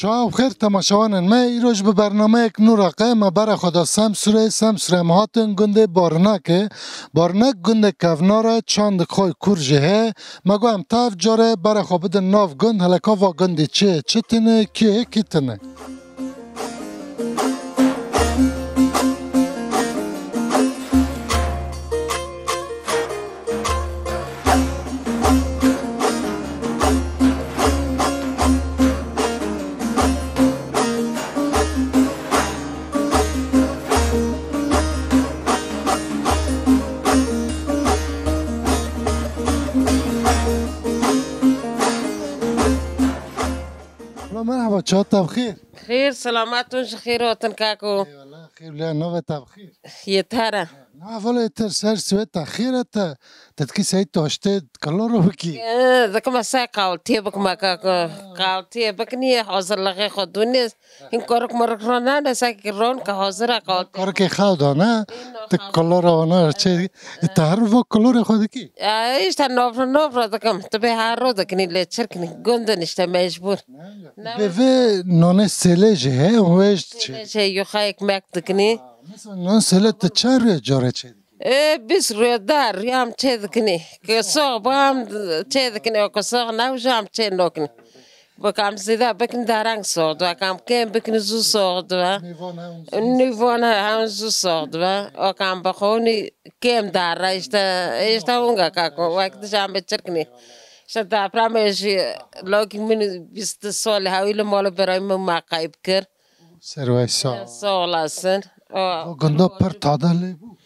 شما بخیر تماشاوانان، ما ایروز به برنامه یک نورقه ما برای خدا سمسوره مهاتن گنده بارنک گنده کفناره چند خوی کرجه ما گوهم تاف جاره برای خوابد ناف گند هلکا و گنده چه تنه که تنه مرحبا چه بخیر خیر سلامتون خیراتن کاکو خیر بله نوه بخیر یتره نه اولا تر سر سویت خیره تدکی سعید تاشته کلا رو بکی ذاك مسا قاولتي بك ما قاولتي بك ني حاضر لغي خدوني این کارک مرک را نه ساکی رون که حاضر قاولتي کار که خواهد نه کلا رو نه چه تعرف کلا رو خود کی ایش تا نوفر دکم تو به هر رو دکنی لیچر کنی گنده نشته مجبور به و نان سلجه هوش چه یو خایک مک دکنی مثلا نان سلج چه جاره چه بس روی دار یام چه دکنی که سوق بام چه دکنی و که سوق نوجام چه نکنی بکام زیاده بکن دارنگ سوق دو کام کم بکن زو سوق دو نیوان هم زو سوق دو و کام بخونی کم داره ایشتا اونگا کاکو وقتی جام بچرکنی شد پرامش لوکی من 20 سال هاویل مال برای من قایب کرد سروای سال هستن گنده پر تادله بو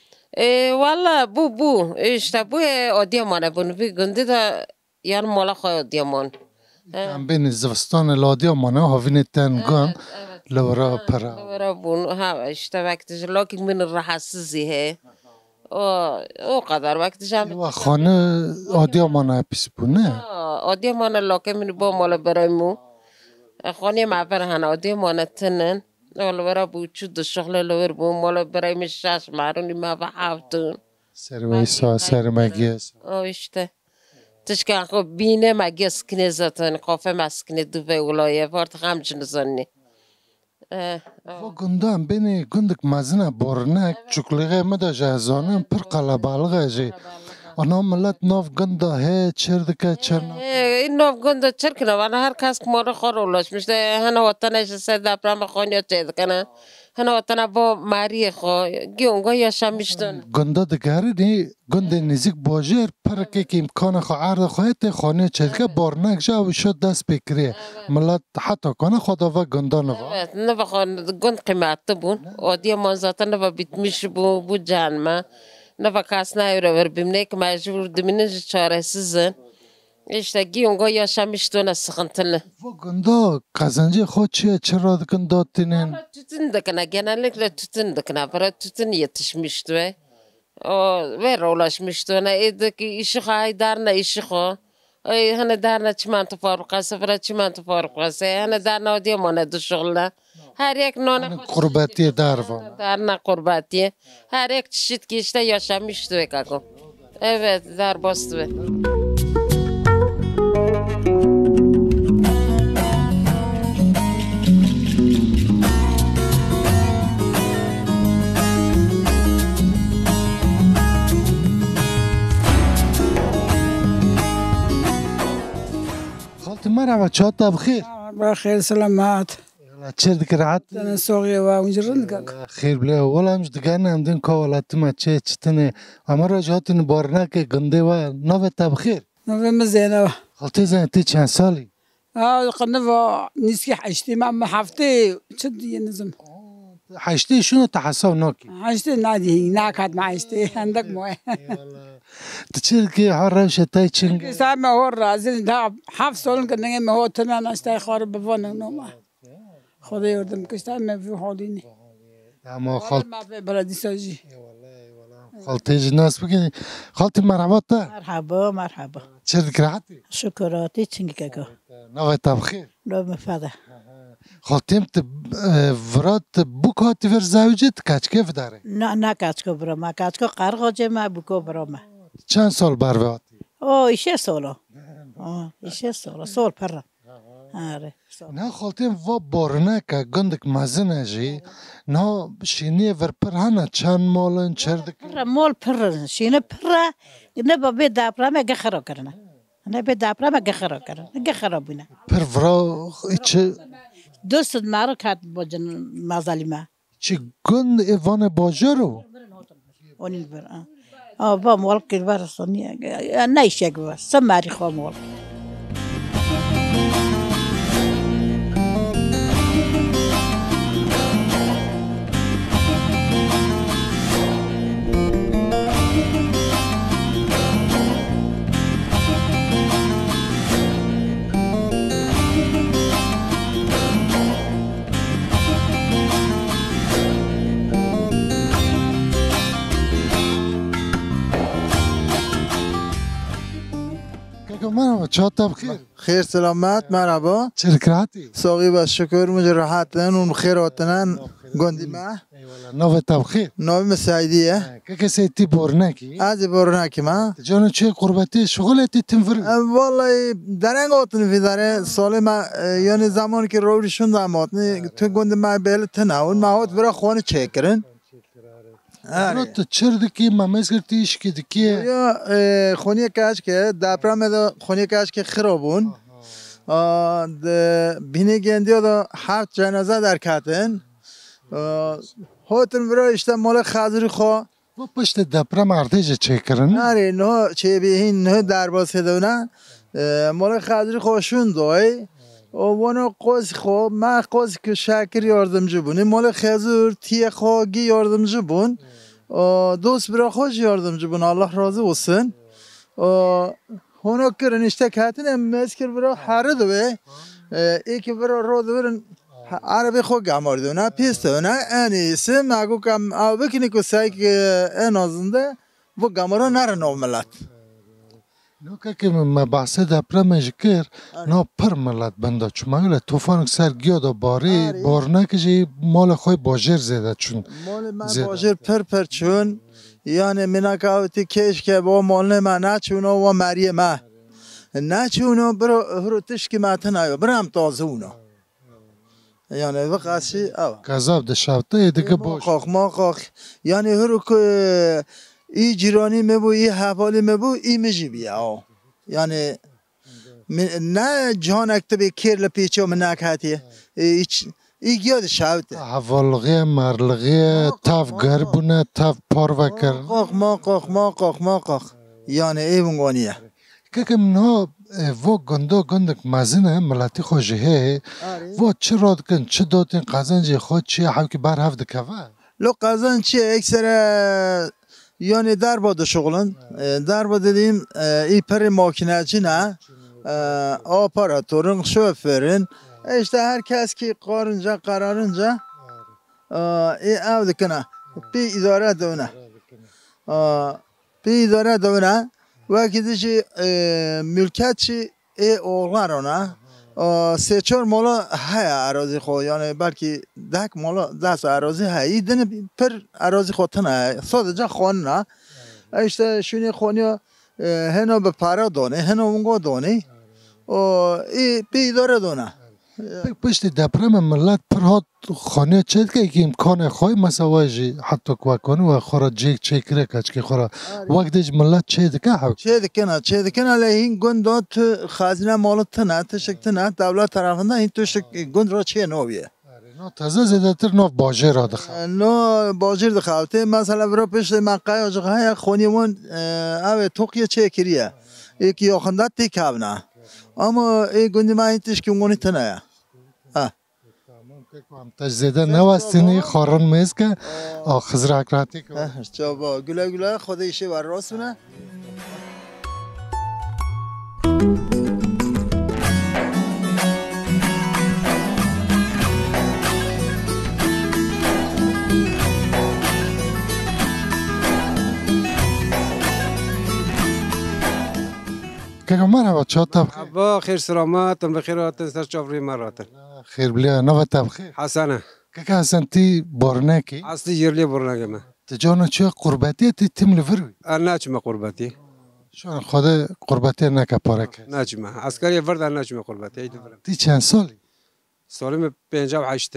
والله بو ایشتا بو آدیامان بون بی گنده دا یان مالا خواه آدیامان هم بین زوستان الادیامانه هاوین تنگان لورا پرا لورا بون ها ایشتا وقتی لوکی من رحسزی ه او قدر وقتی جام و خانه آدیامانه پیس بونه آدیامان لوکی من با مالا برای مو خانه معبر هن آدیامان تنن لورا بو چود شغل لور بو مالا برای مشاش مارونی ما بحافتون سروای سرمگیس ایشتا تشکن خب بینه مگس کنه زاتن قافه مسکنه دو به ولایه وارد هم جنزانی و گنده هم بینی گندک مزنه بارنک چکلیغه مده جهزانه پر قلبالغه جی آنها ملت ناف گنده هی چردکه چرنا این ناف گنده چرکنه وانا هر کس که مارا خور اولاش میشته هنه وطنش سید اپرام خونیا چید کنه هنه وطنه با ماری خو گیونگا یا شمیشتن گنده دگره نی گنده نزیک باجر پرکه که امکان خو عرض خواهد خانه چدکه بارنک جا و شد دست بکریه ملت حتی کنه خدا و گنده نوا نوا خون گند قیمت بون آدیا منزاتا نوا بیتمیش بو جانما نوا کس نایره ور بیمنه که مجبور دمینه چاره سیزن ایشتا گیونگا یا شمیشتون سخنتله و گنده قزنجی خود چیه چرا گنده تینین تütün dökene genellikle tütün dökene para tütün yetişmişti ve ulaşmıştı ona edeki işi haydarna işi ko hani darna çimento fabrikası falan çimento fabrikası hani darna ödeyemene düşüğüne her ek nona قربتی darva darna kurbatiye her ek çeşit ki işte yaşamıştı kako evet dar bastı مرحبا چهات بخیر بخیر سلامت چه دکرات تن سوقي وونجرند خیر بله ولی همش دگرنه هم دین کاولات ما چه چتنه امر جهاتن بارنک گنده و نوه تبخیر نوه مزينة خالتي زين انتي چند سالی قنفة نسكي حشتي مع حفتي شد نظم حشتی شنو تحسو ناکی حشتي نادي ناكاد مع حشتي عندك مويه تشيل كي حرش تاي چنگ سامع هو الرازل ده حف سولن كنا ما هو تنا نشتاي خارب بفون نوما خدا يردم كشتا ما في حاليني اما خالت ما في بلدي ساجي خالتي جناس بگی خالتي مرحبا تا مرحبا چه دکراتی شکراتی چنگکا نوه تبخیر لو مفاده خالتیم ورات بوکاتی ور زوجت کچکه داره نه کچکو برام کچکو قرقاجه ما بکو برام چند سال بروات ایشه سالا ایشه سالا سال پرم آره نه خالتیم و بارنه که گندک مزنه جی نه شینی ور پر هنه چند مالن چردک پر مال پر شینه پر نه با به دابرا مگه خراب کرنه نه به دابرا مگه خراب کرنه مگه خراب بینه پر ورا چه دوست مرا کات با جن مظالمه چه گند ایوان باجرو اونین بر با مال که برسونی نه شک بس سماری خو مال که مرحبا چهات بخیر خیر سلامت مرحبا چرکراتی ساقی و شکر مجھے راحتن و خیراتن گندی ما نوه تبخیر نامی مساعدیه که کسی تی بارنه کی از بارنا کی ما جانو چه قربتی شغلتی تنفر والله درنگ آتن فی داره سال ما یعنی زمانی که روی شوندم آتنی تو گندی ما بیل تناون ما آت برا خانه چکرن نه تو چردکی ممیز کرتیش که دکیه یا خونی کاش که دپرم دا خونی کاش که خرابون بینی گندی دا 7 جنازه در کتن هاتن برای اشته مال خضری خواه و پشت دپرم ارتیج چه کرن آره نه چه بیهین نه درباز هدونه مال خضری خوشون دای و وانا قاضی خواه ما قاضی که شکر یاردمجو بون مال خضر تیه خواهی یاردمجو بون دوست برای خوش یاردمجو بون الله راضی بسن هنو کرن اشته کتن مسکر برای هر دوه ایکی برای رو دوه عربی خو گمار دونه پیست دونه انیسه مگو کم او بکنی که سعی که این آزنده و گمارا نره نو ملت نه که ما بحث دپرم جکر نه پر ملت بنده چون مگه توفان سر گیا دا باری بارنه که جی مال خوی باجر زده چون مال من باجر پر چون یعنی منا کهاتی کش که با مال من نه چونه و مریه من نه چونه برو تشکی متن آیا برم تازه اونا یعنی وقتی او گذاب دشافته دیگه باش ما قاق یعنی هرو که ای جیرانی مبو ای حوالی مبو ای مجی بیا یعنی نه جان اکتبی کرل پیچه و من نکهتیه ای گیاد شافته حوالغی مرلغی تاف گربونه تاف پارو کر ما قاق یعنی ای بونگانیه که نه و گندک مزنه ملتی خوشیه و چه راد کن چه دادن قزنجی خود چه هم که بر هفته که لو قزن چه اکثر یعنی در باد شغلن در باد دیم ای پر ماکینه چی نه آپاراتورن شوفرن işte هر کس که قرارنجا ای او دکنه بی اداره دونه بی اداره دونه وقتی چی ملکت چی ای اوغلارونه سه چهار مالا های اراضی خو یعنی بلکه دک مالا دست اراضی های دنه پر اراضی خو تنه ساده خون نه işte شونی خونیا هنو به پارا دونه هنو اونگو دونه ای بی اداره دونه پشت دپرم ملت پر هات خانه چید که امکان خواه مساواجی حتی کوکانه و خورا جیک چکره کچ که خورا وقتش ملت چید که حق چید کنه لحین گندات خازنه مالت تنه تشک تنه دولت طرفنده این توشک گند را چه نویه نه تازه زده تر نو باجر را دخواه نه باجر دخواه مثلا برای پشت مقای آجاقه های خونیمون اوه توقیه چه کریه ایکی آخنده تیکاب نه اما ای گندی ما این تشکی اونگونی تنه تجزیده نوستینی خارن میز که خزر اکراتی که چابا گله خودیشه بر راستونه که مرحبا چهات با خیر سلامت بخیراتن سر چاوری مراتن خیر بلیا نو تبخیر حسنه که حسن تی بارنه کی اصلی جرلی برنگه من تجانا چه قربتی تی تیم لفروی نه چه قربتی شون خدا قربتی نکه پاره کرد نجمه عسکری ورد نجمه قربت ایت برم تی چند سالی؟ سالم 58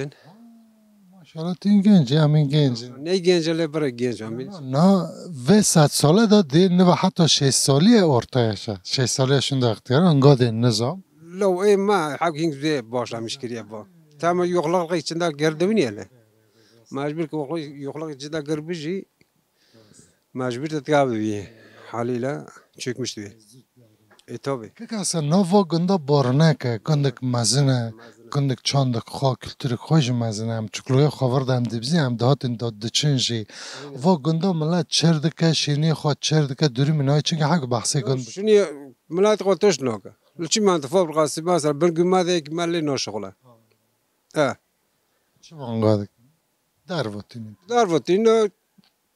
ماشاءالله تی گنجی همین گنجی نه گنج لی برای گنج همین نه و 100 ساله دادی نه حتی 6 سالی ارتایشه 6 سالیشون در اختیار انگاد نظام لو اي ما حقين زي باش مشكلة با تام يخلق لك چندا گردوني له مجبور كو يخلق چندا گربجي مجبور تتقابل بيه حاليلا çökmüştü بيه tabi که اصلا نوا گنده بارنکه گندک مزنه گندک چاندک خواه کلتور خوش مزنه هم چکلوی خاورد هم دبزی هم دهاتین داد دچنجی و گنده ملت چردکه شیرنی خواه چردکه دوری منای چنگه حق بحثی گند شنو ملات قلتش نوكا لشي ما انت فوق القاسي مثلا بنقول ما ذيك ما لي نو شغله چه بانگادک در وطینی دارفتين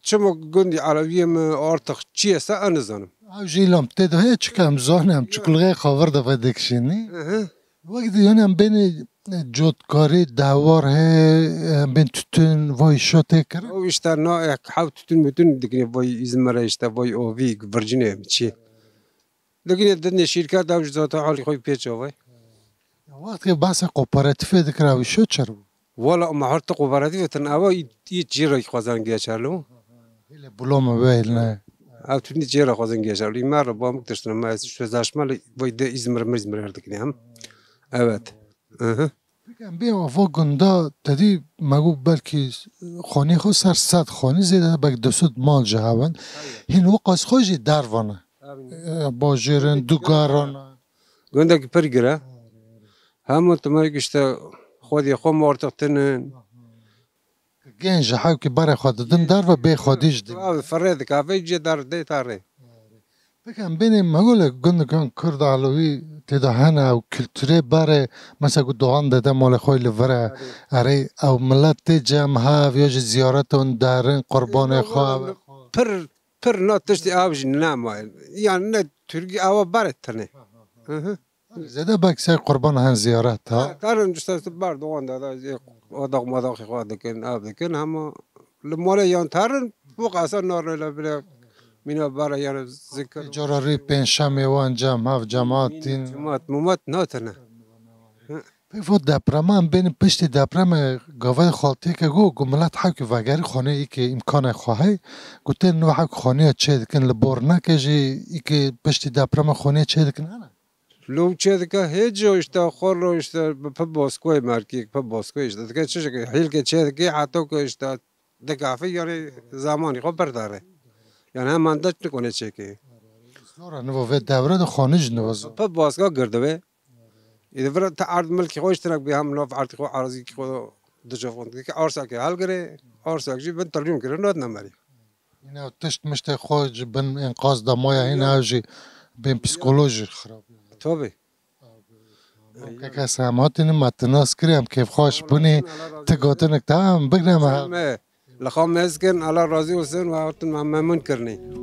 شمو قندي عربية ارتق چي اسا انزانم او جیلام تیدو هیچ کم زانم چکلوی خاورد و دکشینی وقتی یعنی بین جودکاری دوار he بین تتون وای شاته کرد او işte na حاول تتن دقني وای izmara işte وای اوفي virginia چي دقني دنيا شركات داوج ذات حالي خوي بيتش وای وقتی بحث کوپراتیف دکراوی شد چرا ولا ما هرت قبراتي فتن اوا يجيرا خوازن گيچارلو هیله بلوم ویل نه او توني جيرا خوازن گيچارلو مر با مكتشتن ما شوزاشمال وای ده izmir دقني هم evet بگم بیا آوا گنده تدی مگو بلکی خانی خو سر 100 خانی زیده بگ 200 مال جهون هین وقاس خوشی دروانه با جیرن دوگارانه گندك برجرة هم تمارك işte خودي خو مرتقتن گنج حاو که برای خود دن در و بی خودیش دی فريد كافي جي دار دي تاري بگم بینیم مگوله گنده کن کرد علوی تدا هنه او کلتوری بره مثلا گو دوان داده مال خوی لوره اره او ملت تی جمع ها یا زیارت اون دارن قربان خواه پر not تشتي اوج نام يعني نه تركي او بارت تنه زده بکسی قربان هن زیارت ها تارن just بار دوان دادا ودق مدق خو دكن اب دكن هم لمولا يان تارن فوق اصلا نور لا بلا من بار يعني ذكر جراری پنجشنبه و انجام هف جماعت این مومات ناتنه و دپرمان بین پشت دپرم گاوه خالتی که گو ملت حق وگری خانه ای که امکان خواهی گوته نو حق خانه چه دکن لبور نکجی ای که پشت دپرم خانه چه دکن نه لو چه هیچ işte خور işte پباسکوی مرکی پباسکوی işte دیگه چه که حیل که چه که حتی که işte دکافی یعنی زمانی خب برداره یعنی هم مندش نکنه چه که زورا نو و دوره دو خانج نوازو پباسکا گرده إذا فرت عرض ملكي خوش ترك بهم لو عرض خو عرضي خو دجافون كي أرسك هل كره أرسك جي بنت اليوم كره نود نمري اینا تشت مشت خوج بن انقاذ دمایا هینا اوجی بین پسیکولوژی خراب توبي که کسی هماتین متناس کریم کیف خوش بونی تگاتنک تام بگرم ما لخام مسكن على راضي وسن وعطن ما منكرني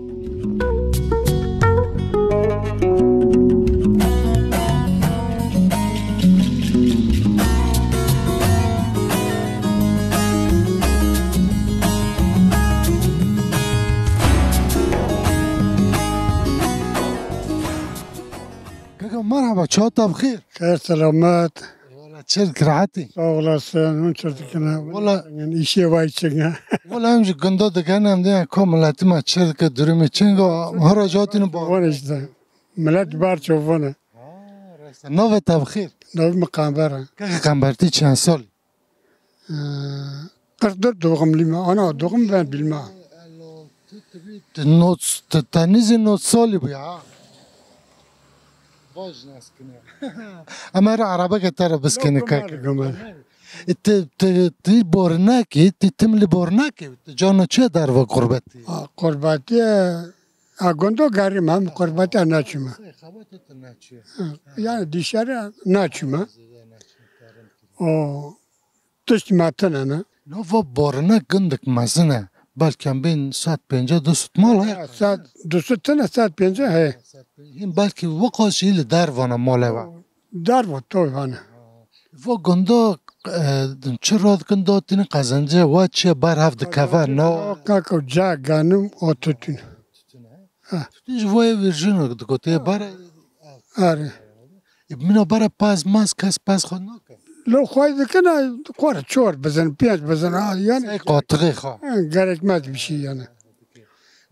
مرحبا چهاتا بخیر خير سلامات ولا چرد کراحتی olasın من çocuklar Valla- yani işe vayçın ولا همجی گنده دگن هم دیگه کاملتی ما چرد که درمی چنگا مهاراجاتین با var işte millet bar çovana نوه تبخیر نو مقام bara که قنبرتی چند سال 44 doğum lima ana doğum ben bilmem تنیزی نوت سالی بیا باج نسکنه اما را عربه که تر بسکنه که تی بارنکی تی تملی بارنکی جانا چه در و قربتی kurbati agondo garim hem kurbati anaçıma yani dışarı naçıma o dış matan ana نو و بارنک گندک مزنه بلکه بین 150 200 مال های saat 200 tane saat 5 he این بلکه وقاش ایل در وانه ماله و dar bu toyvana و گنده چه راد گنده تین قزنجه و چه بر هفت کفه نو kako ca ganım otutun تیج وای ورژن دکته برای آره منو برای پاس ماس کس پاس خود نکه لو خواهی دکنه کار چور بزن پیاز بزن یعنی ای قاطقه خواه گرک مد بشی یعنی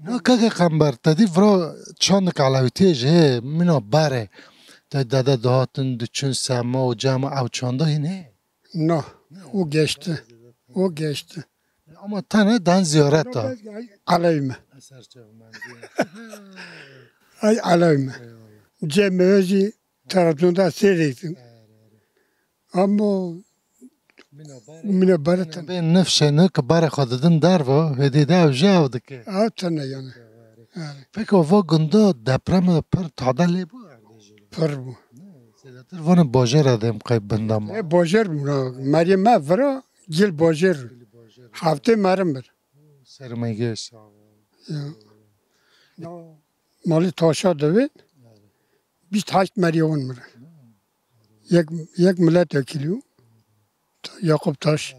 نه که قنبر تدی فرا چند کلاوی تیجه منو بره تا داده دهاتن دچون سما و جمع او چنده اینه نه او گشته او گشته اما تنه دن زیارت تا علایمه ای علایمه جمعه طرفونده سریتن اما منو برتن به نفشه نه که برای خوددن در و هدیده و جاو دکه آتنه یعنی فکر و گنده دپرم پر تعدلی بو پر بو سیداتر وان باجر ادم قیب بندم باجر بنا مریم ما ورا گل باجر هفته مرم بر سرمایگیش مالی تاشا دوید 28 میلیون مره یک ملت وکیلیو یعقوب تاش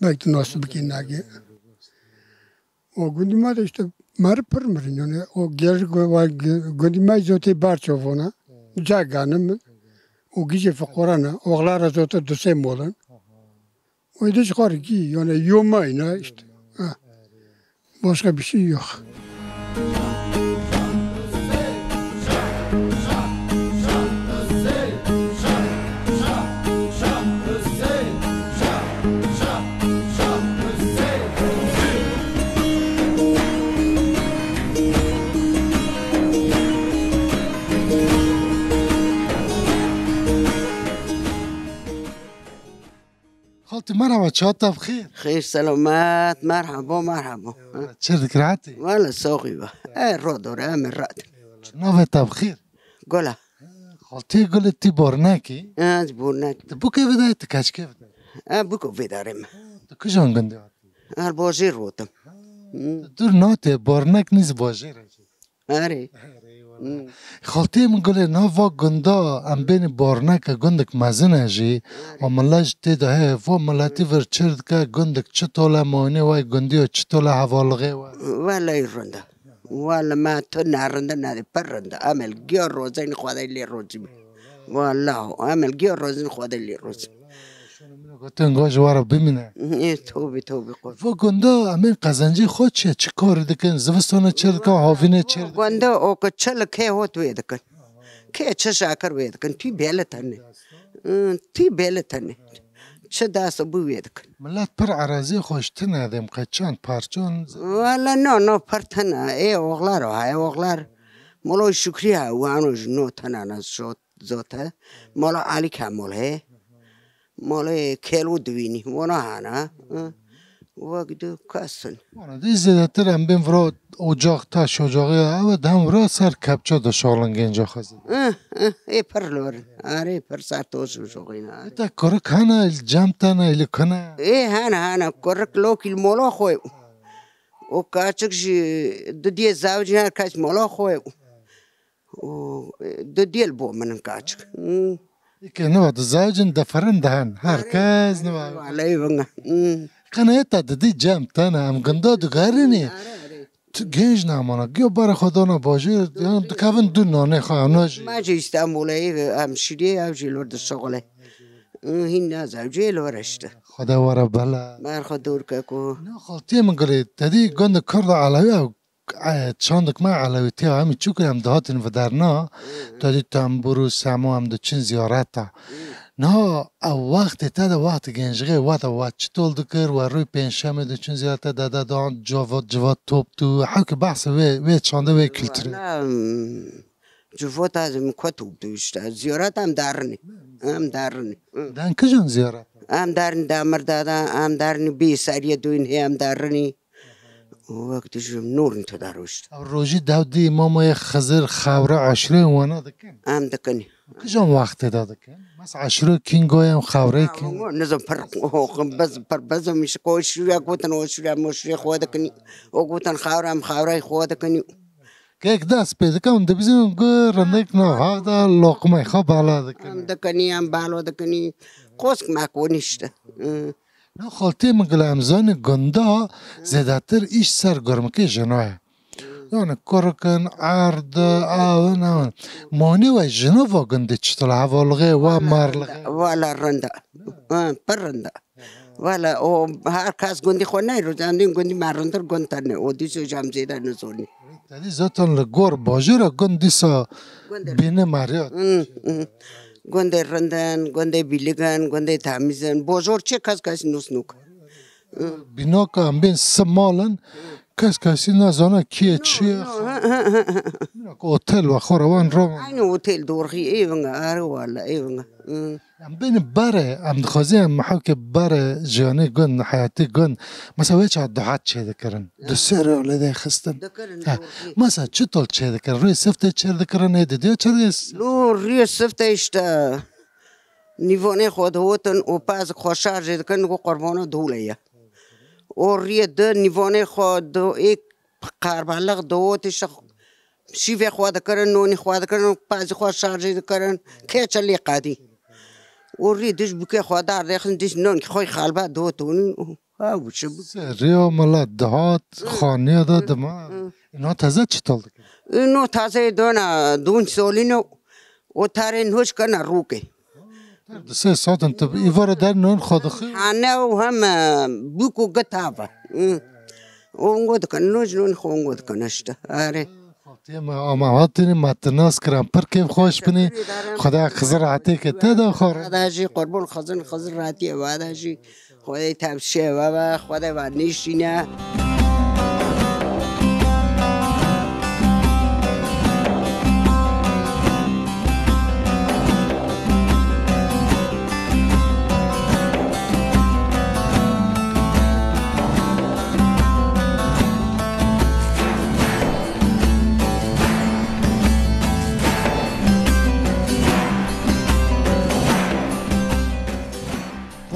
belki nasıl bir kinagi. O gündüme de işte mari pırmırın yani o gelir gündüme zote barça vona. Caganım o gece fakorana oğlar zote dusem olan. O da çıkar ki yani yomayna işte. Başka bir şey yok. خالتي مرحبا شاطة بخير خير سلامات مرحبا مرحبا شردك رعتي ولا سوقي با الرود من رأت نوفيتا بخير قولها خالتي قلت تي بورناكي جبورناك تبو كيف بدايتك كاش كيف بوكو في دارم كجون قندي البوجير روتم دور نوتي بورناك نيز بوجير أري خالتي من قولي نوفا قندا ام بين بورناك قندك مازنه جي وملاج تيدا هي فو ملاتي ورچرد که قندك چطولا مويني واي قنديو چطولا حوالغي ولا يرندا ولا ما تنارندا نادي برندا عمل جير روزين خواده اللي روزي والله عمل جير روزين خواده اللي روزي گفتن گوش وارا ببینه توبی قول و گنده امین قزنجی خود چه کار دکن زوستانه چرد که هاوینه چرد گنده او که چل که هوت وید کن که چه شاکر وید کن توی بیل تنه چه دست بو وید کن ملت پر عراضی خوشتنه دیم قچان پارچون والا نه پر تنه ای اوغلار های اوغلار مولو شکری ها وانو جنو تنه نزد زوته مولا علی کامل های ماله کلو دوینی ونا هانا وقت کاسن وانا دی زیادتر هم بین ورا اجاق تاش اجاقی او دم ورا سر کپچا دا شالنگ اینجا خزید ای پر لور آره پر سر توش بشوقینا تا کرک هنه الجام تنه ایلی کنه ای هانا کرک لوکی مولا خوی او کاچک جی ددی زاوجی هر کاچ مولا خوی او ددیل بو من کاچک که نو د زوجن دفرن دهن هرکس نو علی ونگا کنه تا ددی جام تنه هم گنده دو گرینی تو گنج نمانه گیو برای خدا نباشه دکون دو نانه خواهناج ما جی استانبولی همشیری اوجی لورد شغله هین نازوجی لورشته خدا واره بله مار خدور که نه خالتی من گلی تدی گند کرد علوی او چندک ما علویتی همی چوکر هم دهاتین و درنا تدی تنبورو سمو هم دو چین زیارتا نه او وقت تا دا وقت گنجگه وقت چطول دکر و روی پنشمه دو چین زیارتا دادا دان جواد توب تو حاک بحث وی چانده وی کلتری جواد ازم کتوب دوشته زیارت هم درنی دن کجان زیارت هم درنی دامر دادا هم درنی بی سریع دوین هم درنی وقتش نور انت داروشت روزی داودی امام خزر خوره عشره وانا دکن هم دکنی کجان وقت دکن مس عشره کینگوی هم خوره کین نظام بز میشه کوشش گوتن وشوری مشری خود کنی او گوتن خوره هم خوره خود کنی که یک دست پیدا کنم دبیزیم رندک نه ها دا لقمه خواب بالا دکنی هم بالا دکنی قسک مکونیشته نه خالتی مگل امزان گنده زیادتر ایش سرگرم که جناه yani korkan ard ağın mani ve Jenova günde çıtıl havalgı ve marlığı. ولا رندا برندا ولا او هر کس گندی خو نه رو جاندین گندی مرندر گندتنه او دیسو جام زیده نزونی Dedi zaten le gor bajura gündisa bine mariyat. گنده رندن گنده بیلگن گنده تمیزن بزرگ چه کس نوس نوک Bina ka ambin smalın kesi nazana kiye çiye. Otel ve khoravan roman. aynı otel dorgi evine arı valla evine ambin bare am dxazi am mahke bare jani gun hayati gun mesela hiç adduhat çedikrin. Dusere öyle de xistin. Mesela çutol çedikrin. Rüy sifte çedikrin ne dedi? Çedis. لو ری سفته اشتا نیوانه خود هوتن او پاز خوشار جد کن کو قربانو دوله او ری د نیوانه خود دو ایک قربالغ دوتش شیفه خود کرن نونی خود کرن پاز خوشار جد کرن که چلی قادی او ری دش بکه خودار دخن دش نون خوی خالبا دوتون او چه Riyo mala dağıt khaniye da dema. İna taze çitol. اینو تازه دونا دون سولینو او تارین هوش کنه روکه Dse saatın tab ivara der non khadıxı. Ana o ham buku gatava. Ongod kan noj non khongod kanashta. Are. Tema ama hatini matnas kram per kev خوش bini. Xuda xizir ati ke tada khar. Adaji qurbon khazin khazir rati wadaji. Xuda tabshe wa xuda wa nishina.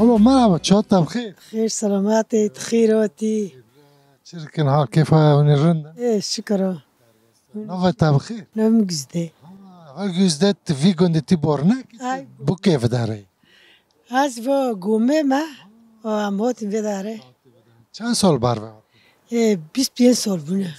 Alo merhaba çatam khir. خير سلاماتي تخيراتي Çirkin hal keyfa unirinde. ايه شكرا Nava tab khir. نم قزدي Ve güzdet vi gundi ti borne. هاي Bu keyf dare. هاز بو قومي ما وعموت بداره Çan sol barba. ايه 25 سال بنا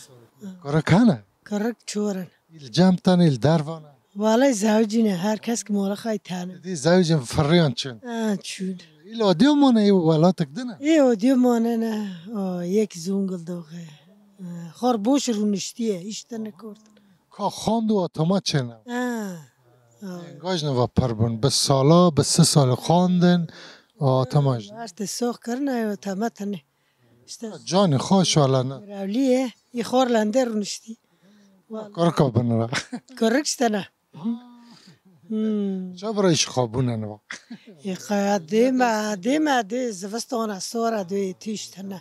Kora kana. كرك شورن Il jamtan il darvana. والله زوجنا هر کس که مولا خواهی تانه Di zavcım fırriyan çün. چون Il odyo mu ne valatık dene. ايه وديو مانه نه یک زونگل دوغه خار بوش رو نشتیه ایشتا نکرد Ka xandu atama çene. آه Gajne va parbun. Be sala be 3 sal xandın. Atamaj. اشت سوخ کرنه و تمتنه اشتا Cani xoş alana. راولیه یه خار لنده رو نشتی Korka bunlara. کرکشتا نه Jabra iş xabuna ne. دیمه دی زوستان سوره دی تیشتنه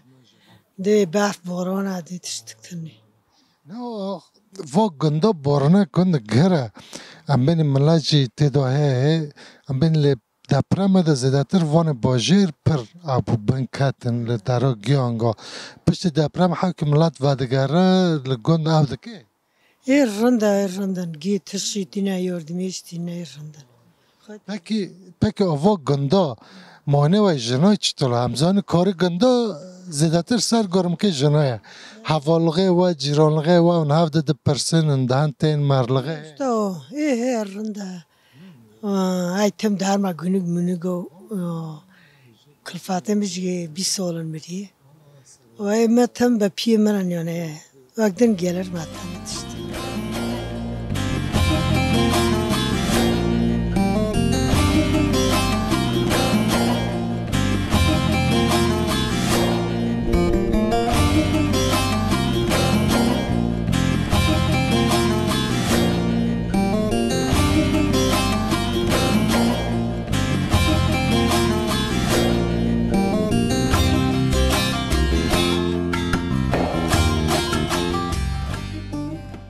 دی برف بارانه دی تشتکتنی Ne va gında borana kund gera. Am benim melaci tedahe. Am benim le depreme de zedatir van bajir per abu bankatin le dara gyanga. Pişti deprem hakim lat vadegara le gund avdeke. ایرندن گی تشیدینه یاردمیشتینه ایرندن Peki ava gında mane ve jenay çitol hamzani kari gında zedatir ser görüm ki jenaya. Havalgı ve ciranlığı ve navde de persenin dahanteyn marlığı. تو ای ایرنده ایتم در ما گنگ منگو کلفاتم بجی 20 سالن میری و ای متم به پی منن یانه وقتن گلر متم تشت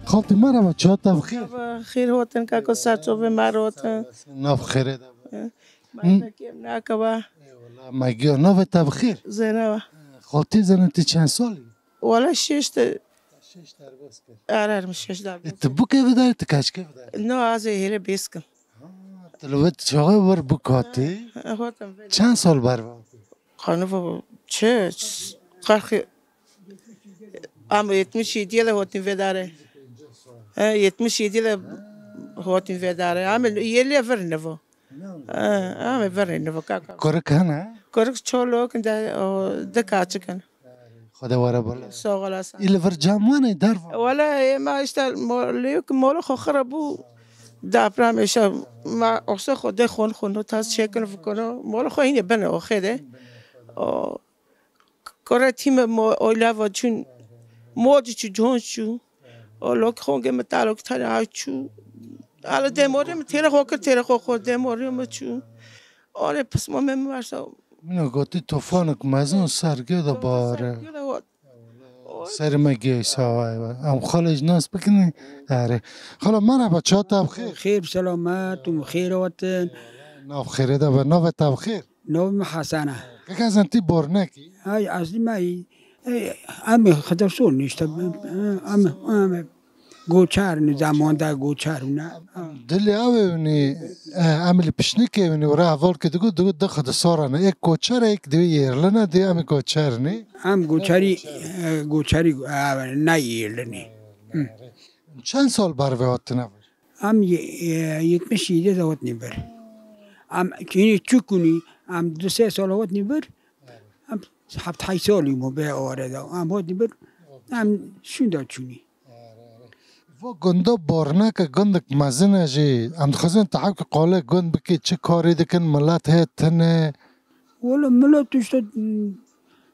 خالتي مرحبا çatam khir. خیر هوتن کا کو ساتو به ماروتن Nav khire da. من کیم ناکبا Magio nav tab khir. زنا خالتي زنتي چند سالی؟ ولا ششت آره مش دار Bu keyfe dar kaç keyfe dar? نو از هیله بیسکم Telvet çağı var bu kati. هوتن Çend sal bar var? خانو چه قرخ Ama 77 yılı hotin vedare. 77 yılı hotin vedare. Ama yerli verin bu. Ama verin bu kaka. Koruk hana? Koruk çoluk da kaçıkan. خدا واره بالا Sağ olasın. ایل ور جامانه در Valla ma işte liyok mola khokhra bu دابرام ایشا ما اصلا خود خون تاس شکل فکر مال خو اینه بنه آخره کار تیم ما اولا و چون موج چو جون چو اولا خونگه متعلق تر چو حالا دماری تیره خو تیره خو دماری چو آره پس ما میمارسا منو گفتی طوفانک مزون سرگرد باره سر مگی سوای ام خالج ناس بکنی آره خاله مرحبا چا تاب خیر خیر سلامت و خیر وطن ناف خیره دا و ناف تاب خیر نوم حسنه که از انتی برنکی های اصلی مایی امی خدرسون نیست ام گوچار نه زمان دا گوچار نه دلی آوی عمل پشنیکه ونی ورا اول که دگو دخد سارانه یک کوچر یک دوی ایرلنه دی امی کوچر نی ام گوچاری نه ایرلنی چند سال بر وقت نبود ام 77 دوت نبر ام کینی چکنی ام 2-3 سال وقت نبر ام 7 سالی مو به آورده ام وقت نبر ام شوندا چونی و گنده بارنه که گندک مزنه جی ام خزن تعب که قاله گند بکی چه کاری دکن ملت هی تنه ولی ملتش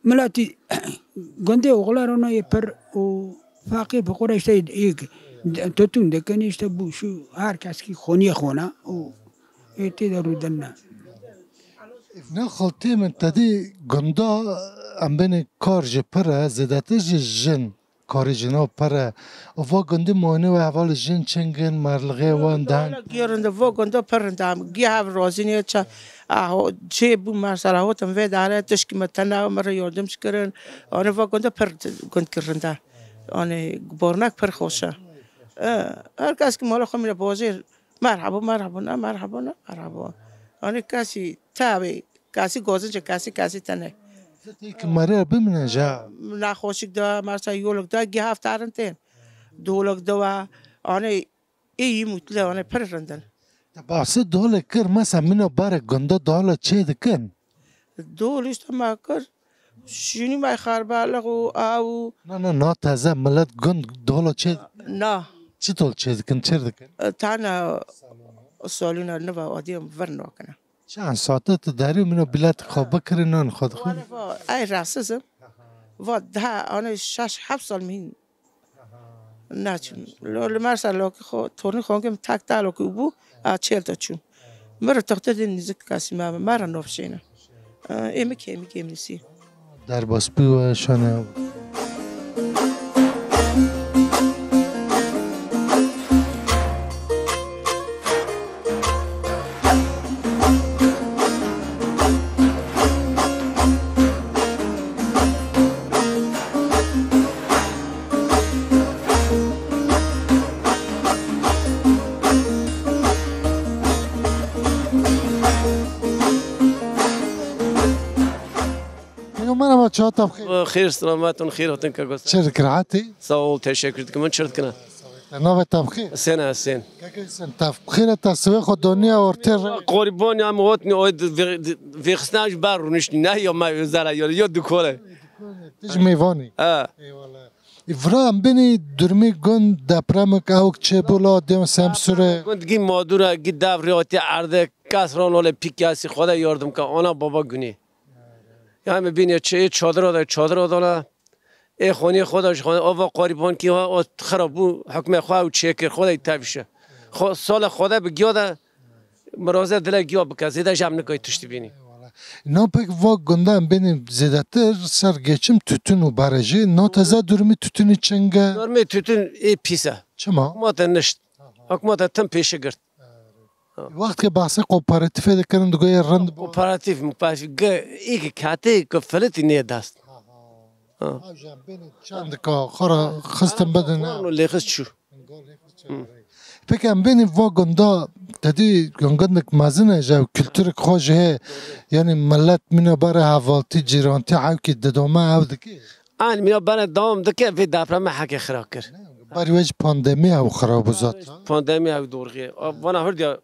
ملتی گنده اغلارانه پر و فقیر بخوره اشته یک تطون دکنه اشته بوشو هر کس که خونی خونه و ایتی درو دنه نه خالتی من تدی گنده ام بین کار جی پره زدته جی جن کاری جناب پره و گنده مانه و اول جن چنگن مرلغه وان دن گیرنده و گنده پرنده هم گیاه رازینه چه چه بو مثلا هاتم و داره تشکی متنه و مرا یادمش کردن آنه و گنده پر گند کرنده آنه بارنک پر خوشه هر کس که مال خود میره بازی مرحبا مرحبا نه مرحبا نه مرحبا آنه کسی تابی کسی گازن چه کسی تنه که مره بمینه جا نخوشک دا مثلا یولک دا گی هفتارن تین دولک دا آنه ای مطلع آنه پر رندن باسه دوله کر مثلا منو باره گنده دوله چه دکن دولش ما کر شونی ما خربالغ و او نه تازه ملت گند دوله چه نه چی دول چه دکن چه دکن تانا سالونا نوا آدیم ورنو کنه چند ساعته تو داری منو بلت خواب بکری نان خود ای راسزم و ده آنه 6-7 سال مین نه چون لول مرسال لوکی خو تورنی خونگم تک دالوکی بو 40 تا چون مرا تخته دین نزک کسی مرا نفشینه ایمی که نیسی در باسپی و شانه مرحبا چه تاب خیر خیر سلامتون خیر هاتن که گوست چه رکراتی سوال تشکر کنم من چرت کنم نوع تاب خیر سن که سن تاب خیر تصویر خود دنیا ورتر قربانی هم هاتنی آید ویخستنش بر رو نشنی نه یا ما زره یا دکوله تیج میوانی افرا هم بینی درمی گند دپرمک اوک چه بولا دیم سمسوره گند گی مادوره گی دفریاتی عرده کس رانوله پیکیاسی خدا یاردم که آنا بابا گونی همه بینید چه چادر داره ای خونی خودش خونه آوا قریبان کی ها خرابو حکم خواه و چکر خدا تابشه سال خدا بگیاده مرازه دل گیا بکزیده جمع نکای تشتی بینی نه پک واق گنده هم بینیم زیادتر سر گچم توتون و برجه نه تازه درمی توتونی چنگه درمی توتون ای پیسه چما؟ حکومت نشت حکومت تم پیشه گرد وقت که بحث کوپراتیف دکن دوگای رند کوپراتیف ای که کاته کفلتی نیه دست چند که خورا خستم بدن نه لیخست چو پکم بینیم واق گنده تدی گندک مزنه جو کلتور خوشه یعنی ملت منو برای حوالتی جیرانتی عاو که ددومه عاو دکی آن میا بنا دام دکه وی دپرم حق خراب کرد باری وجه پاندمی او خراب بزاد پاندمی او دورگی وانا هردیا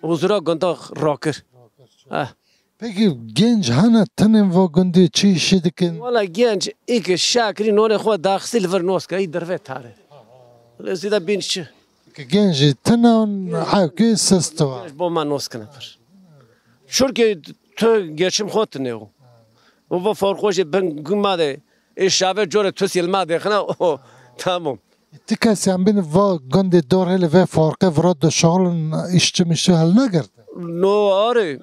حضورا گندا راکر پکی گنج هنه تنم و گندی چی شدکن والا گنج ای که شاکری نور خود داخل ور نوس که ای دروه تاره لذیذ بین چه که گنج تنان حاکی سستوا با من نوس کنه پر شور که تو گرچم خود نیو و با فرقوش بن گماده شاور جور تو سیلماده خنا تمام تی کسی هم بین و گندی دور هلی و فرقه وراد شغل اشته میشه هل نگرد نو آره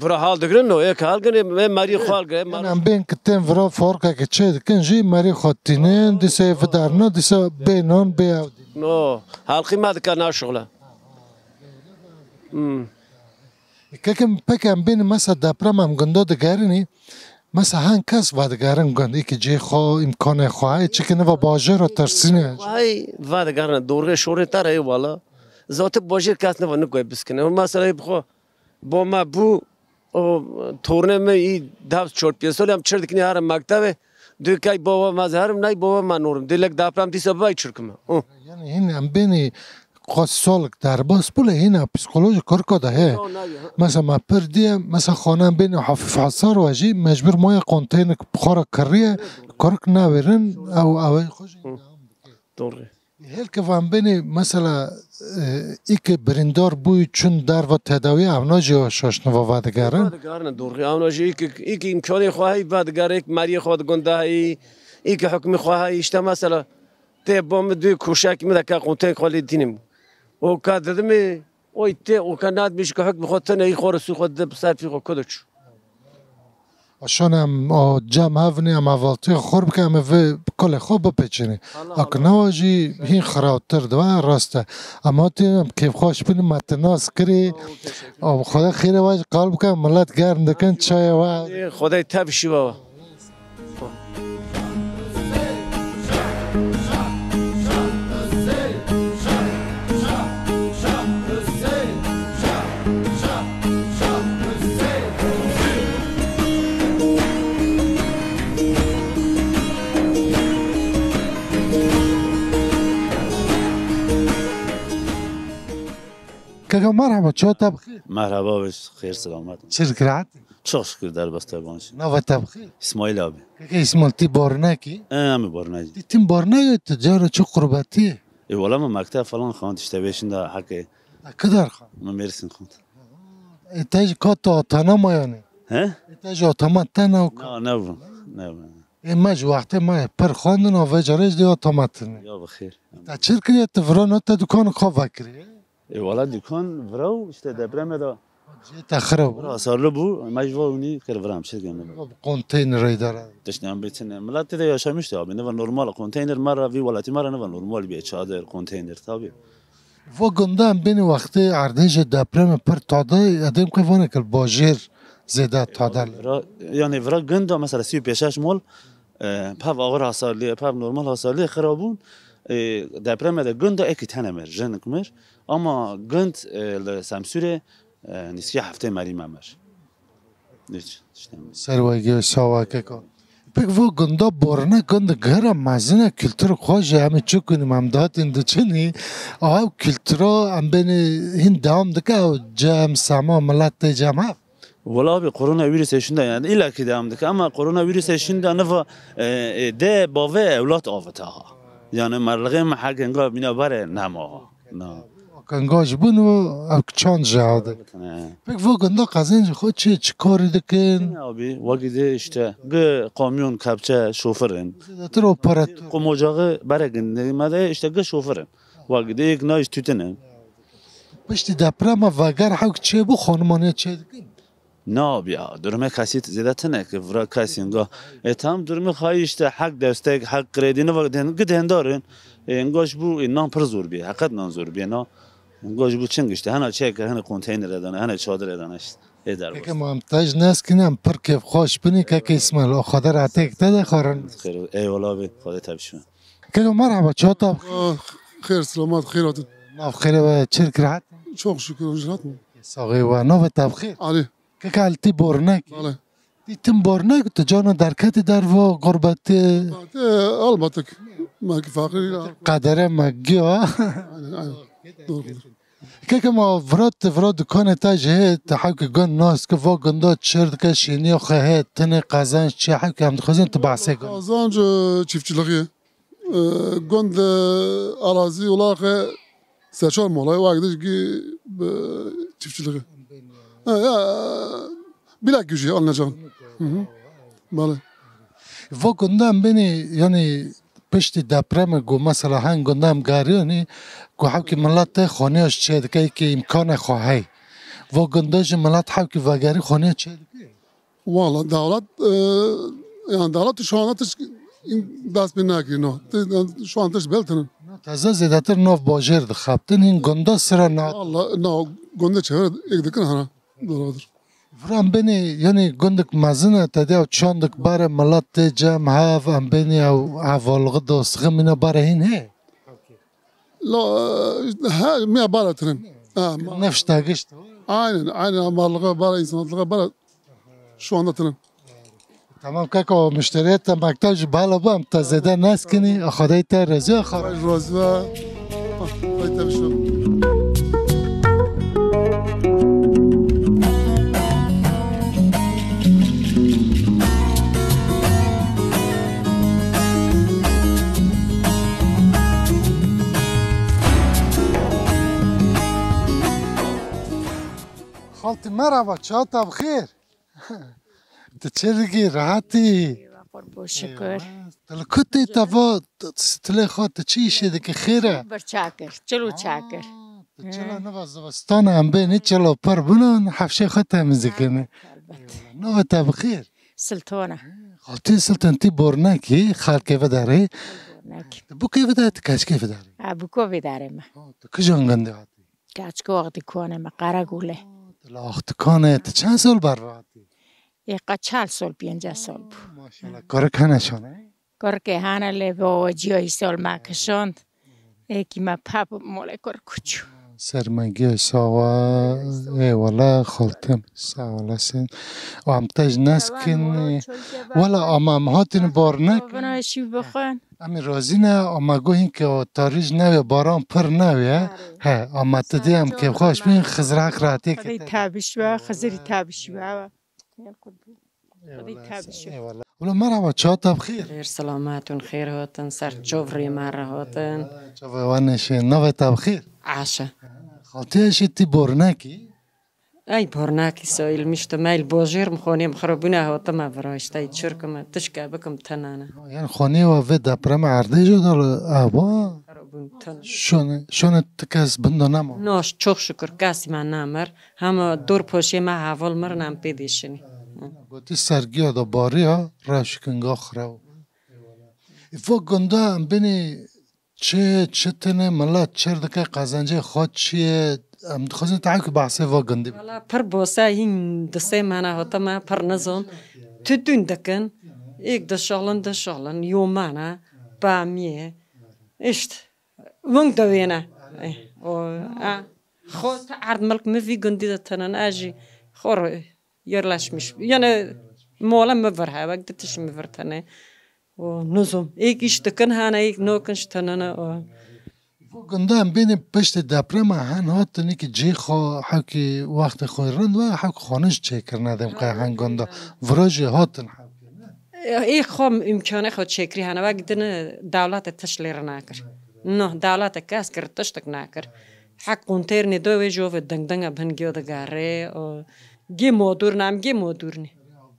برا حال دگرن نو یک حال کنه مری خال گره من هم بین که تیم ورا فرقه که چه دکن جی مری خودتینن دیسه فدارنا دیسه بینان بیاود نو حال قیمت کنه شغله که هم بین مثلا دپرم هم گنده دگرنی مثلا هنگ کس وادگرن گندی که جی خواه امکان خواهی چی که نوا باجه را ترسینه وای وادگرن دورگه شوره تره والا ذات باجه کس نوا نگوی بسکنه مثلا بخوا با ما بو تورنه می ای دست چورت پیسولی هم چرد کنی هرم مکتبه دوی که بابا مزهرم نای بابا من نورم دیلک دپرم دیسا بای چرکم یعنی این هم بینی قاس سالک در باس بوله این پسیکولوژی کار کده هه مثلا ما پر دیم مثلا خانه بین حفیف حصار و اجی مجبور مای قانتین بخارا کریه کارک نویرن او اوی خوش دوره هل که وام بینی مثلا ای که برندار بوی چون در و تداوی امناجی و شاشنو و وادگرن وادگرن دوره امناجی ای که امکانی خواهی وادگر ایک مری خود گنده ای که حکمی خواهی اشته مثلا ته بام دوی کوشک میده که قانتین خالی دینیم او کادرمی اوی ته او کناد میشه که حکم خود تنه ای خورسی خود بسرفی خود کدوچ آشان هم جمع هفنی هم اولتی خور بکنم و کل خوب بپیچنی اک نواجی هین خراوتر دو راسته اما تی هم کیف خوش بینی متناس کری خدا خیره واج قلب بکن ملت گرم دکن چای و خدای تبشی بابا که مرحبا چه تبخیر مرحبا بش خیر سلامت شرکت çok şükür در بسته بانش نو تبخیر اسماعیل abi که اسمال تی بارنه کی همه بارنه تیم بارنه تجارة چه قربتی والا من مکتب فلان خواند اشته بیشنده حقه کدر خان من مرسین خواند ایتاج کات آتانا مایانی ها ایتاج آتاما تنو نه برم نه برم ایماج وقتی ما پر خواندن و وجارش دی آتاماتنی یا بخیر تا چیر کریه تفران تا دکان خواب وکری والا دکان ورو اشته دبرم دا جیت خراب ورا سارلو بو مجبورونی کر ورام شد گم کنتینر داره داشتم بیتن ملت ده yaşamıştı abi ne var normal konteyner mara vi walati mara ne var normal bir çadır konteyner tabi و گندم بین وقتی اردیج دپرم پر تاده ادم که وانه کل باجر زیده تاده yani ورا گندا مثلا 35 mol pav ağır hasarlı pav normal hasarlı خرابون deprem de gunda iki tane mer jenekmer ama gund samsure niski hafte mari mamer سروایگی و ساواکه کن پک و گندا بارنه گند گرم مزنه کلتور خواه همه چو کنیم هم داد این دو چنی آه کلتورا هم بین هین دوام دکه و جمع سما ملت جمع ولا abi koronavirüs yaşında yani illa ki devamdık ama koronavirüs yaşında neva de bave evlat avta yani marlığım hak enga bina bare nama na کنگاش بونو او چند جاده پک و گندا قزنج خود چه کاری دکن abi vakide işte kamyon kapça şoförün تر اپراتور komocağı bare gindimade işte şoförün vakide ikna istütenen پشتی دپرم وگر حق چه بو خانمانه چه دکن نه abi ya durma kasit zedatene ki vra kasinga tam durma hay işte hak destek hak kredini vakden gidendarın engaş bu inan per zor bir hakikat nan zor bir na engaş bu çing işte hana çek hana konteyner edene hana çadır edene işte eder که مامتاج ناس کنم پر کف خوش بینی که اسمال او خدا راتک تده خورن خیر eyvallah abi خدا تبشون که مرحبا چه تا خیر سلامت خیرات ناف خیر و چرک راحت çok şükür hücret mi? ساقی و ناف تبخیر Ali که کالتی بورنه کی Ali دیتم بارنک تو جان درکت در و غربت البته ما که فقیری قدره مگی ها که ما ورات دکان تاجه تحقق گن ناس که وا گندا چرد که شینی خه تن قازان چه حق هم خزن تبعسه گن قازان çiftçiliği گند arazi olarak seçer molay vakti ki çiftçiliği ya bilek gücü anlayacağım bale وا گندم بینی یعنی پشتی دپرم گو مثلا هنگ گندم گاریونی گو حاو که ملت خانهاش چه دکه که امکان خواهی وا گنداج ملت حاو که وگری خانه چه دکه valla devlet yani devlet şu anda دست به نگیری نه şu an تش بلتنن تازه زیادتر ناف باجر دخابتن این گندا سر نه Allah نه گنده چهره یک دکن هنر درادر فرام بینی یعنی گندک مزنه تدی او چاندک باره ملت جمع هاف ام بینی او عوالغ دوستغه مینا باره هین هی لا ها می باره ترن نفش تاگشت aynen amarlığa bاره insanlığa bاره şu anda tرن تمام که مشتریت مکتاج بالا بام تا زده نست کنی خدای تا رضا خواهد رضا خواهی تبشو خالتي مرحبا چاتا بخير تشرقي راحتي شكر تلكتي تفا تلي خاط تشي شدك خيره برشاكر چلو چاكر چلو نواز زبستان هم بيني چلو پر بنون حفشه خاطة مزكنه نوتا بخير سلطانة خالتي سلطنتي بورناكي خال كيف داري بو كيف داري تكاش كيف داري بوكو بداري ما تكجون غندي هاتي كاچكو وقتی کنه ما قرقوله وقت کنه تا چند سال برواتی ایقا 40 سال 50 سال بو ماشاءالله کار کنه شونه کار که هنه لبا جیای سال ما کشاند ایکی ما پاپ موله کار کچو سرمگی ساوا ای والا خالتم ساوا لسن و هم تاج نسکن والا آمام هاتین بارنک بنایشی بخون امی رازی نه اما گوهین که تاریج نوی باران پر نوی ها اما تدی هم که خوش بین خزرک راتی که خزری تابشوا خزری تابشوا خزری تابشوا ولا مرحبا چاتا بخیر خیر سلامتون خیر هاتن سر جوری مره هاتن جوری وانش نوی تبخیر عاشه خالتی اشتی بارنکی ای بارنکی سایل میشته میل باجر مخونیم خرابونه هاتم افراشته چرکم تشکه بکم تنانه یعنی خونی و وی دپرم عرده جو دار آبا شونه تکس بندو نمو ناش چوخ شکر کسی من نمر همه دور پاشی ما حوال مرنم پیدیشنی گوتی سرگی ها دا باری ها راشکنگا خراو ایفا گنده هم بینی چه تنه ملت چردکه قزنجه خود چیه ام دخوزن تعالی که بحثه وا گنده والا پر باسه این دسته منه هاتم پر نزون تو دون دکن ایک دشالن یومانه بامیه اشت ونگ دوینه خود عرض ملک مفی گندی دتنن اجی خور یرلش میش یعنی مولا مفرها وقت تش مفرتنه و نزوم ایک اشتکن هانه ایک نوکنش تننه گنده هم بین پشت دپرم هن هاتنی که جی خوا حکی وقت خوی رند و حک خانش چه کرندم که هن گنده وراجی هاتن ای خام امکانه خود چکری هنه وقت دن دولت تشلیر نکر نه دولت کس کرد تشتک نکر حق قنتر ندوی جوه دنگ بنگیو دگاره گی مادورنی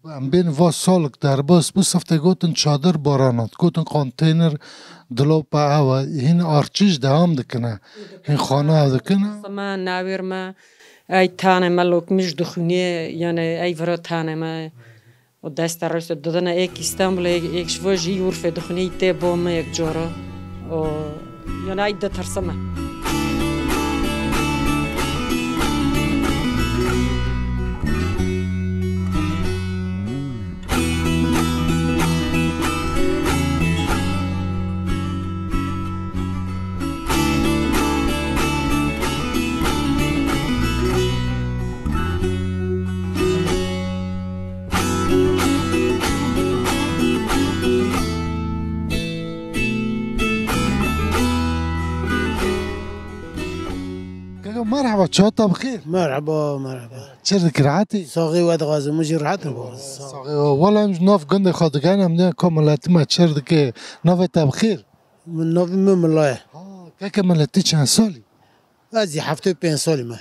ام بین وا سالک در باس بو سفته گوتن چادر بارانات گوتن کانتینر دلو پا هوا هین آرچیج دوام دکنه هین خانه ها دکنه ما ناویر ما ای تانه ملوک میش دخونیه یعنی ای ورا تانه ما و دست راست دادن ایک استانبول ایک شواجی یورف دخونی تی بام یک جورا و یعنی ای دترسمه مرحبا چهاتا بخیر مرحبا مرحبا چه ذکرعاتی؟ ساقي واد غازي مجي رحتنا بو ساقي والله مش نوف قند خادقان هم كملاتي ما تشردك نوف تبخير من نوف من الله كاكا ملاتي چند سالي؟ ازي حفته 5 سالي ما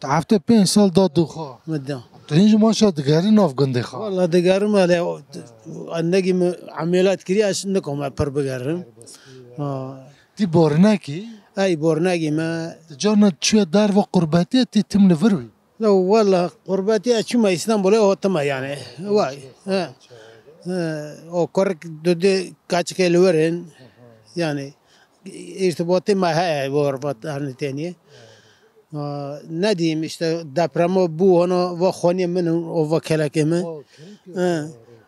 هفته 5 سال دادو خوا مدام ترينج ماشا دگاری نوف قند خوا والله دگار ما له انگي عمليات كري اش نكم پر بگرم تي بورناكي اي بورناكي ما جانا تشوي دار و قرباتي تي تمن فروي لا والله قرباتي اشو ما اسطنبول هو تما يعني واي او كورك دودي كاچ كيلورن يعني ارتباطي ما هي ارتباط ثانيه ندیم işte deprem bu ona ve khoni min o vakalake mi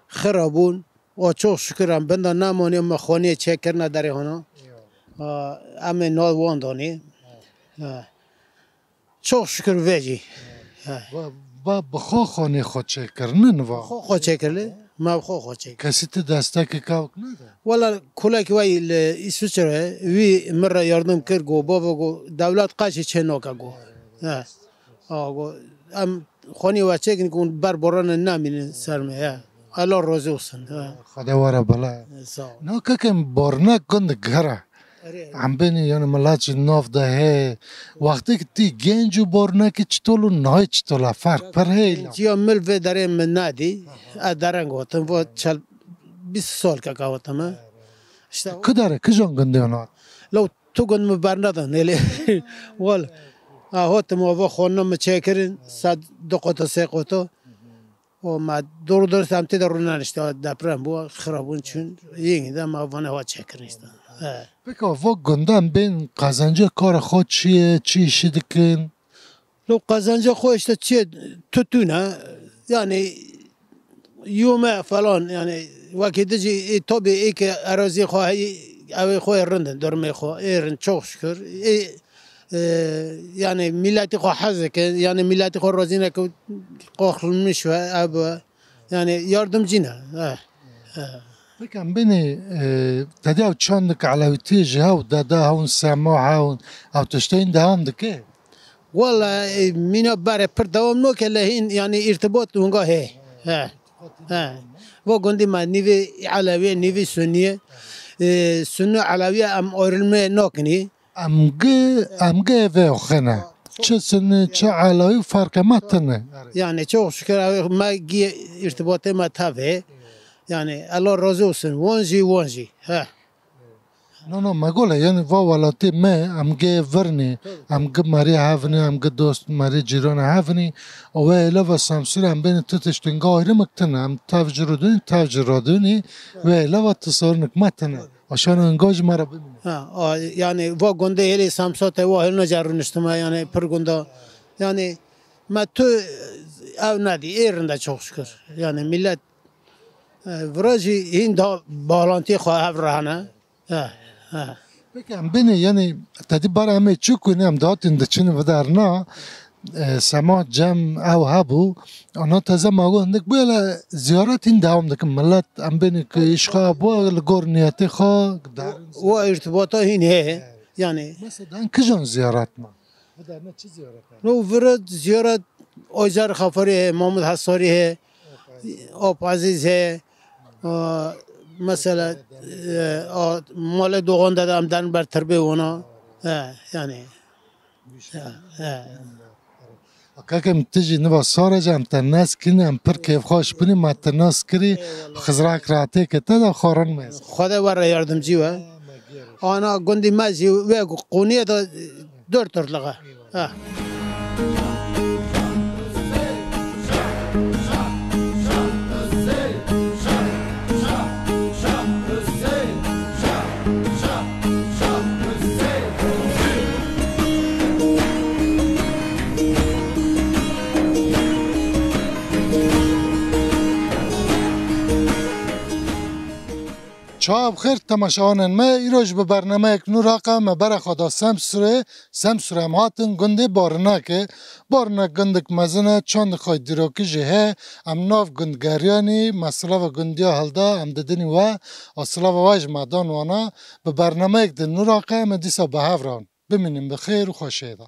خرابون و çok şükür ben de namoniyim khoni çeker na dare ona ame no wondoni çok şükür veci با بخو خانه خود چکرنن و خو çekerli ما خو çeker کسی ته دسته کاوک نه ولا كلك وي İsviçre وي مره yardım kır go baba go devlet kaç çenoka go go am خوني واشكن كون بربران نامين سرمه الله روزي وسن خدا ورا بلا نو كم بورنا كند غرا عم بيني يعني ملاچ نوف ده هي وقتی که تی گنج بورنا که چطولو نای چطولا فرق پر هی جيو مل في دارين من نادي ادارن گوتم و چل 20 سال که گوتم کداره کجان گنده اونا لو تو گند مبرنا ده نلی ول هاتم و خونم چکرین صد دو قطع سه قطع و ما دور سمتی در رونان اشته دپرم بو خرابون چون یینی ده ما وانه ها چکرین اشته بکا و گندم بین قزنجه کار خود چیه چی شدکن لو قزنجه خود اشته چیه تتونه yani یومه فلان yani وقتی دیجی tabi ای که اراضی خواهی اوی خواه رندن درمی خواه ایرن çok şükür yani milleti خو حزك yani milleti خو razine ki qoxulmuş ve abi yani yardımcına بكم بيني تداو تشانك على وتيجها ودادا هون سماعة او تشتين داوم دكي والله مينا بره پر دوام نو که لهين يعني ارتباط هونگا هي و گندی ما نیوی علوی نیوی سنیه سنو علوی ام اورلمه ناکنی امگه و خنه چه سنه چه علاوی فرق ما تنه yani çok şükür ما گی ارتباط ما تابه yani الله razı olsun وانجي نو ما قوله يعني ولاتي ما امگه ورني امگه ماري هافني امگه دوست ماري جيران هافني او الا و سامسور ام بين تتشتنگا ايري مكتنه ام تفجرودوني و الا و تصورنك متنه عشان انگاج مرا ببینه yani va gonde heli samsate va helna jarunishtima yani per gonda yani ma tu ev nadi yerinde çok şükür yani millet vraji hinda bağlantı xahav rahana Peki beni yani tadi bara me çukuni am datin de çini vdarna سماع جمع او هبو انا تازه ماگو هندک بیالا زیارت این دوام دکم ملت ام بینی که اشخا بو لگور نیتی خوا و ارتباطا هین هه yani مثلا کجان زیارت ما بدرنا چی زیارت نو ورد زیارت اوزار خفاری هه محمد حساری هه آب عزیز هه مثلا مال دوغان دادم دن بر تربه اونا yani كاكم تجي نبا صارجة ام تناس كني ام پر كيف خوش بني ما تناس كري خزراك راتي كتا خورن ميز خدا ورا yardımcı و انا گندی مازی و قونیه دا دور ترلغه شاب خير تماشاوانن ما ایروش به برنامه یک نور آقا مبر خدا سمسره ماتن گنده بارنه گندک مزنه چند خواه دیروکی جه ام ناف گندگریانی مسئله و گندیا هلده ام ددنی و اصلا و واج مدان وانا به برنامه یک نور آقا مدیسا به هفران بمینیم بخیر و خوشیده